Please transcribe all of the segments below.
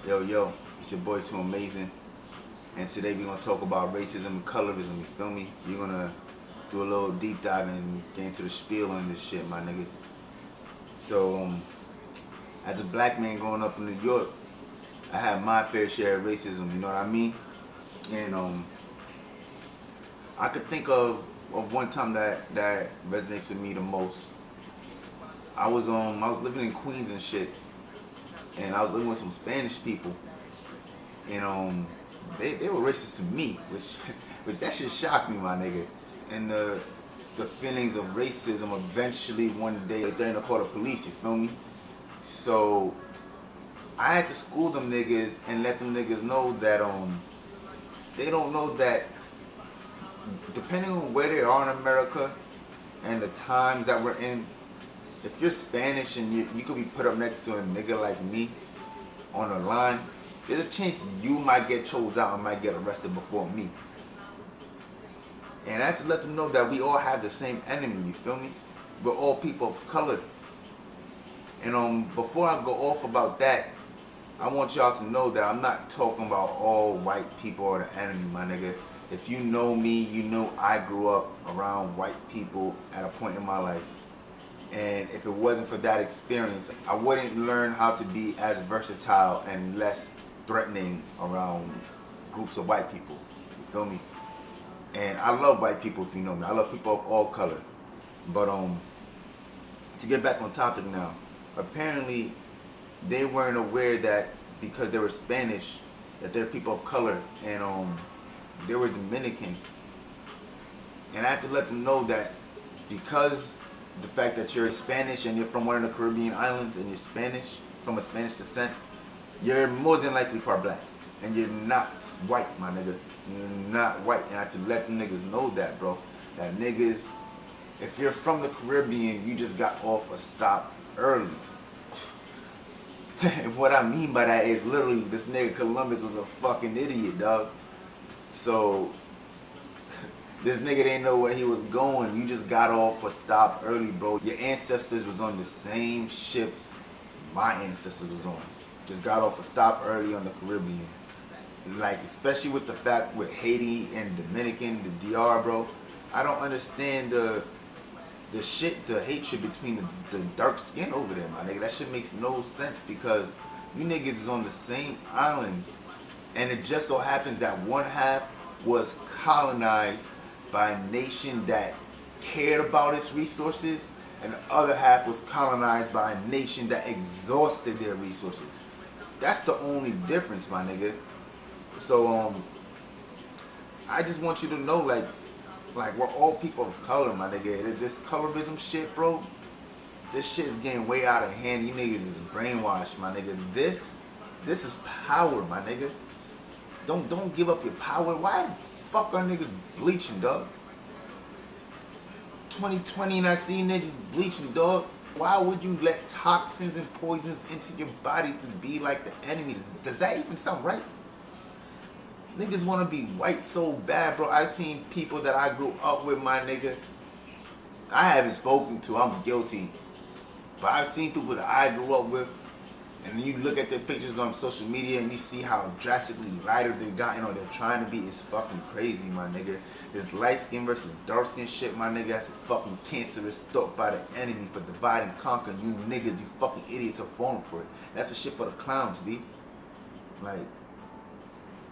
Yo, it's your boy Too Amazing, and today we're gonna talk about racism and colorism. You feel me? We're gonna do a little deep dive and get into the spiel on this shit, my nigga. So, as a black man growing up in New York, I had my fair share of racism. You know what I mean? And I could think of one time that resonates with me the most. I was living in Queens and shit, and I was living with some Spanish people, and they were racist to me, which that shit shocked me, my nigga. And the feelings of racism eventually one day they're gonna call the police. You feel me? So I had to school them niggas and let them niggas know that they don't know that depending on where they are in America and the times that we're in, if you're Spanish and you could be put up next to a nigga like me on a line, there's a chance you might get chose out and might get arrested before me. And I had to let them know that we all have the same enemy, you feel me? We're all people of color. And before I go off about that, I want y'all to know that I'm not talking about all white people are the enemy, my nigga. If you know me, you know I grew up around white people at a point in my life. And if it wasn't for that experience, I wouldn't learn how to be as versatile and less threatening around groups of white people. You feel me? And I love white people, if you know me. I love people of all color. But to get back on topic now, apparently they weren't aware that because they were Spanish, that they're people of color, and they were Dominican. And I had to let them know that because the fact that you're Spanish and you're from one of the Caribbean islands and you're Spanish, from a Spanish descent, you're more than likely part black. And you're not white, my nigga. You're not white. And I had to let them niggas know that, bro. That niggas, if you're from the Caribbean, you just got off a stop early. And what I mean by that is literally this nigga Columbus was a fucking idiot, dog. So this nigga didn't know where he was going. You just got off a stop early, bro. Your ancestors was on the same ships my ancestors was on. Just got off a stop early on the Caribbean. Like, especially with the fact with Haiti and Dominican, the DR, bro. I don't understand the hatred between the dark skin over there, my nigga. That shit makes no sense because you niggas is on the same island. And it just so happens that one half was colonized by a nation that cared about its resources, and the other half was colonized by a nation that exhausted their resources. That's the only difference, my nigga. So I just want you to know, like we're all people of color, my nigga. This colorism shit, bro, this shit is getting way out of hand. You niggas is brainwashed, my nigga. This is power, my nigga. Don't give up your power. Why the fuck are niggas bleaching, dog? 2020 and I see niggas bleaching, dog. Why would you let toxins and poisons into your body to be like the enemy? Does that even sound right? Niggas want to be white so bad, bro. I've seen people that I grew up with, my nigga. I haven't spoken to, I'm guilty. But I've seen people that I grew up with, and you look at their pictures on social media and you see how drastically lighter they've gotten or they're trying to be. It's fucking crazy, my nigga. This light skin versus dark skin shit, my nigga, that's a fucking cancerous thought by the enemy for divide and conquer. You niggas, you fucking idiots are falling for it. That's a shit for the clowns, B. Like,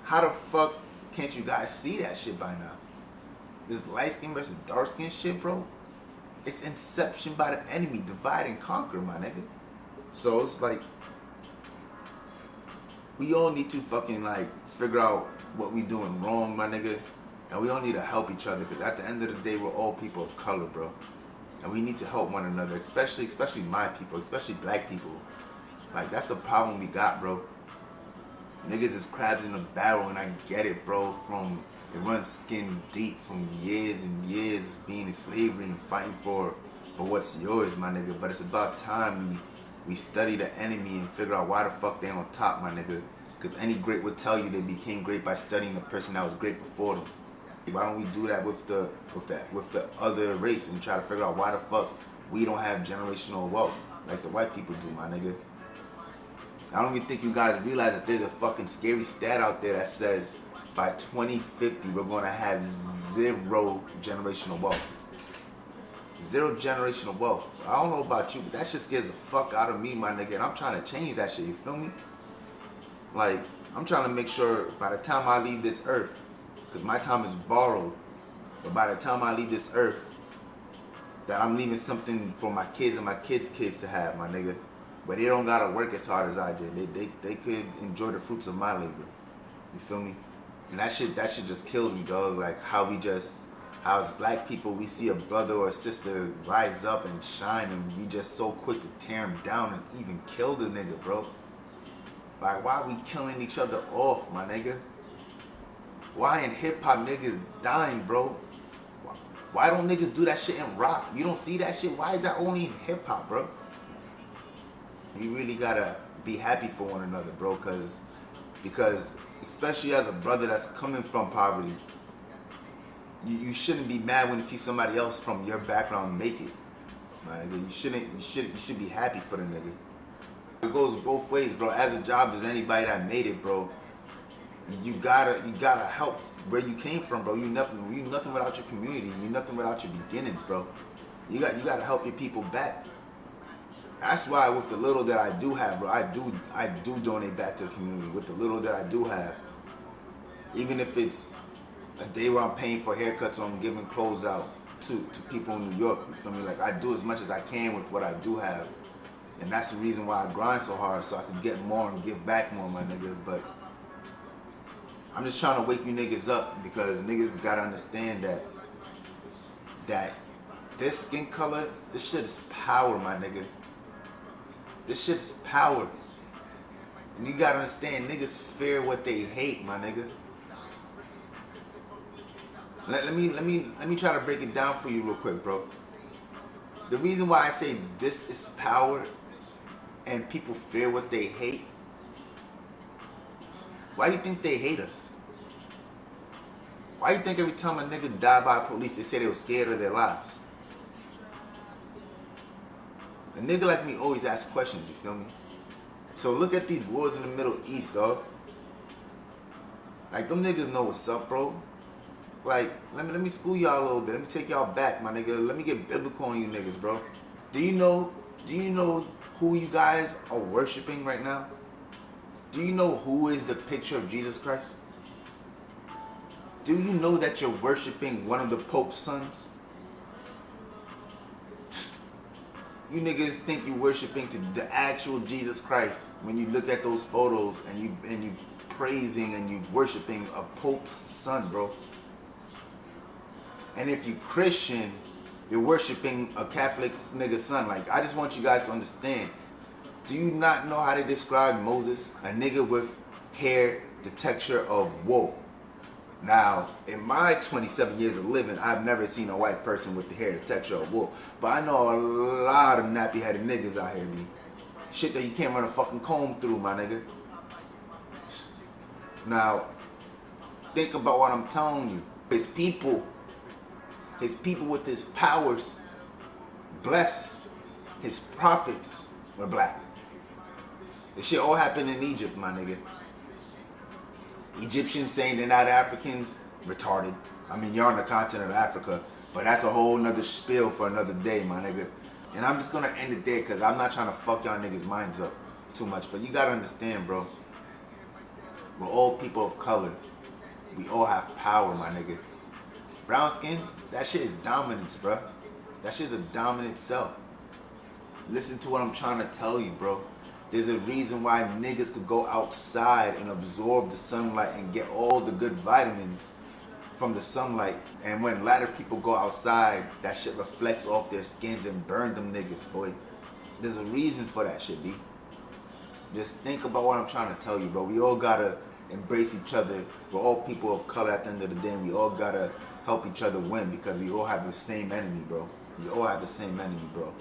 how the fuck can't you guys see that shit by now? This light skin versus dark skin shit, bro, it's inception by the enemy, divide and conquer, my nigga. So it's like, we all need to fucking like figure out what we doing wrong, my nigga. And we all need to help each other, because at the end of the day, we're all people of color, bro. And we need to help one another, especially my people, especially black people. Like, that's the problem we got, bro. Niggas is crabs in a barrel, and I get it, bro. It runs skin deep from years and years being in slavery and fighting for what's yours, my nigga. But it's about time we study the enemy and figure out why the fuck they on top, my nigga. Because any great would tell you they became great by studying the person that was great before them. Why don't we do that with the other race and try to figure out why the fuck we don't have generational wealth like the white people do, my nigga? I don't even think you guys realize that there's a fucking scary stat out there that says by 2050 we're gonna have zero generational wealth. Zero generational wealth. I don't know about you, but that shit scares the fuck out of me, my nigga. And I'm trying to change that shit, you feel me? Like, I'm trying to make sure by the time I leave this earth, because my time is borrowed, but by the time I leave this earth, that I'm leaving something for my kids and my kids' kids to have, my nigga. But they don't gotta work as hard as I did. They could enjoy the fruits of my labor. You feel me? And that shit just kills me, dog. Like how as black people, we see a brother or a sister rise up and shine, and we just so quick to tear him down and even kill the nigga, bro. Like, why are we killing each other off, my nigga? Why in hip-hop niggas dying, bro? Why don't niggas do that shit in rock? You don't see that shit? Why is that only in hip-hop, bro? We really gotta be happy for one another, bro, because especially as a brother that's coming from poverty, you shouldn't be mad when you see somebody else from your background make it, my nigga. You should be happy for the nigga. It goes both ways, bro. As a job as anybody that made it, bro, you gotta help where you came from, bro. You nothing without your community. You nothing without your beginnings, bro. You gotta help your people back. That's why with the little that I do have, bro, I do donate back to the community with the little that I do have. Even if it's a day where I'm paying for haircuts or I'm giving clothes out to people in New York, you feel me? Like, I do as much as I can with what I do have. And that's the reason why I grind so hard, so I can get more and give back more, my nigga. But I'm just trying to wake you niggas up, because niggas gotta understand that this skin color, this shit is power, my nigga. This shit is power. And you gotta understand, niggas fear what they hate, my nigga. Let me try to break it down for you real quick, bro. The reason why I say this is power and people fear what they hate, why do you think they hate us? Why do you think every time a nigga died by police, they say they were scared of their lives? A nigga like me always asks questions, you feel me? So look at these wars in the Middle East, dog. Like, them niggas know what's up, bro. Like, let me school y'all a little bit. Let me take y'all back, my nigga. Let me get biblical on you niggas, bro. Do you know who you guys are worshiping right now? Do you know who is the picture of Jesus Christ? Do you know that you're worshiping one of the Pope's sons? You niggas think you're worshiping to the actual Jesus Christ when you look at those photos and you praising and you worshiping a Pope's son, bro. And if you Christian, you're worshiping a Catholic nigga's son. Like, I just want you guys to understand. Do you not know how they describe Moses? A nigga with hair the texture of wool. Now, in my 27 years of living, I've never seen a white person with the hair the texture of wool. But I know a lot of nappy-headed niggas out here, B. Shit that you can't run a fucking comb through, my nigga. Now, think about what I'm telling you. His people with his powers, blessed, his prophets were black. This shit all happened in Egypt, my nigga. Egyptians saying they're not Africans, retarded. I mean, you're on the continent of Africa, but that's a whole nother spiel for another day, my nigga. And I'm just gonna end it there, because I'm not trying to fuck y'all niggas' minds up too much. But you gotta understand, bro. We're all people of color. We all have power, my nigga. Brown skin, that shit is dominance, bro. That shit's a dominant self. Listen to what I'm trying to tell you, bro. There's a reason why niggas could go outside and absorb the sunlight and get all the good vitamins from the sunlight. And when lighter people go outside, that shit reflects off their skins and burn them niggas, boy. There's a reason for that shit, B. Just think about what I'm trying to tell you, bro. We all gotta embrace each other. We're all people of color at the end of the day, and we all gotta help each other win, because we all have the same enemy, bro. We all have the same enemy, bro.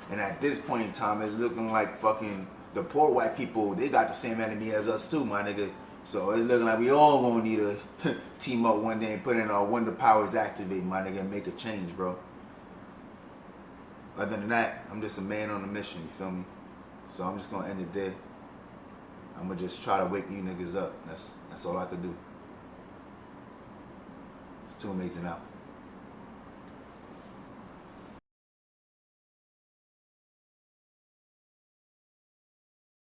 And at this point in time, it's looking like fucking the poor white people, they got the same enemy as us too, my nigga. So it's looking like we all gonna need to team up one day and put in our wonder powers, activate, my nigga, and make a change, bro. Other than that, I'm just a man on a mission, you feel me? So I'm just gonna end it there. I'ma just try to wake you niggas up. That's all I could do. It's too amazing out.